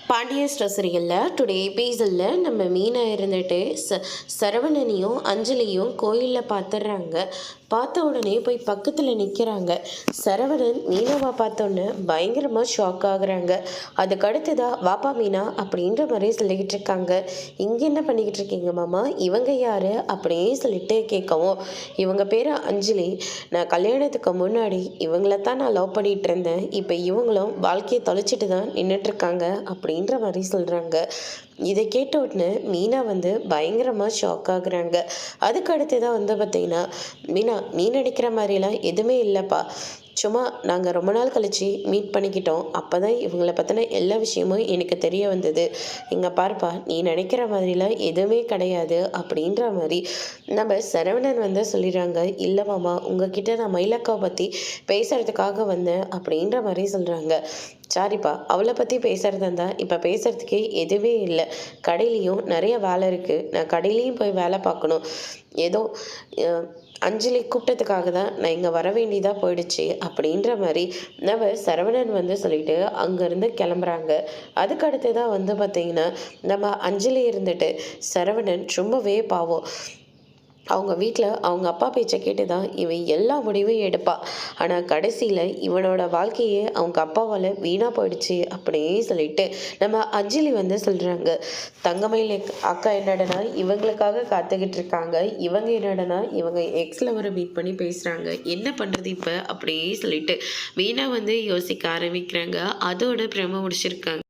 Pandya ஸ்டோசரிகளில் today எபிசோடில் நம்ம மீனா இருந்துட்டு சரவணனையும் அஞ்சலியும் கோயிலில் பார்த்துடுறாங்க. பார்த்த உடனே போய் பக்கத்தில் நிற்கிறாங்க. சரவணன் மீனாவை பார்த்தோன்னே பயங்கரமாக ஷாக் ஆகுறாங்க. அதுக்கு அடுத்ததாக வாப்பா மீனா அப்படின்ற மாதிரி சொல்லிக்கிட்டு இருக்காங்க. இங்கே என்ன பண்ணிக்கிட்டு இருக்கீங்க மாமா, இவங்க யார் அப்படின்னு சொல்லிட்டு கேட்கவும், இவங்க பேர் அஞ்சலி. நான் கல்யாணத்துக்கு முன்னாடி இவங்கள தான் நான் லவ் பண்ணிகிட்டு இருந்தேன். இப்போ இவங்களும் வாழ்க்கையை தொலைச்சிட்டு தான் நின்றுட்டுருக்காங்க அப்படின்ற மாதிரி சொல்கிறாங்க. இதை கேட்ட உடனே மீனா பயங்கரமாக ஷாக் ஆகுறாங்க. அதுக்கு அடுத்ததான் பார்த்தீங்கன்னா, மீனா நீ நினைக்கிற மாதிரிலாம் எதுவுமே இல்லைப்பா, சும்மா நாங்கள் ரொம்ப நாள் கழித்து மீட் பண்ணிக்கிட்டோம். அப்போ தான் இவங்கள பற்றின எல்லா விஷயமும் எனக்கு தெரிய வந்தது. இங்கே பாருப்பா, நீ நினைக்கிற மாதிரிலாம் எதுவுமே கிடையாது அப்படின்ற மாதிரி நம்ம சரவணன் சொல்லிடுறாங்க. இல்லை மாமா, உங்ககிட்ட நான் மயிலக்காவை பற்றி பேசுகிறதுக்காக வந்தேன் அப்படின்ற மாதிரி சொல்கிறாங்க. சாரிப்பா, அவளை பற்றி பேசுகிறதா இருந்தால் இப்போ பேசுகிறதுக்கே எதுவுமே இல்லை. கடையிலையும் நிறைய வேலை இருக்குது, நான் கடையிலையும் போய் வேலை பார்க்கணும். ஏதோ அஞ்சலி கூப்பிட்டதுக்காக தான் நான் இங்கே வர வேண்டியதாக போயிடுச்சு அப்படின்ற மாதிரி நம்ம சரவணன் சொல்லிட்டு அங்கேருந்து கிளம்புறாங்க. அதுக்கு அடுத்து தான் பார்த்திங்கன்னா, நம்ம அஞ்சலி இருந்துட்டு சரவணன் ரொம்பவே பாவம். அவங்க வீட்டில் அவங்க அப்பா பேச்சை கேட்டு தான் இவன் எல்லா முடிவையும் எடுப்பாள். ஆனால் கடைசியில் இவனோட வாழ்க்கையே அவங்க அப்பாவால் வீணாக போயிடுச்சு அப்படியே சொல்லிட்டு நம்ம அஞ்சலி சொல்கிறாங்க. தங்கமயில் அக்கா என்னடனா இவங்களுக்காக காத்துக்கிட்டு இருக்காங்க. இவங்க என்னடனா இவங்க எக்ஸில் வர மீட் பண்ணி பேசுகிறாங்க. என்ன பண்ணுறது இப்போ அப்படியே சொல்லிட்டு வீணா யோசிக்க ஆரம்பிக்கிறாங்க. அதோட பிரம முடிச்சிருக்காங்க.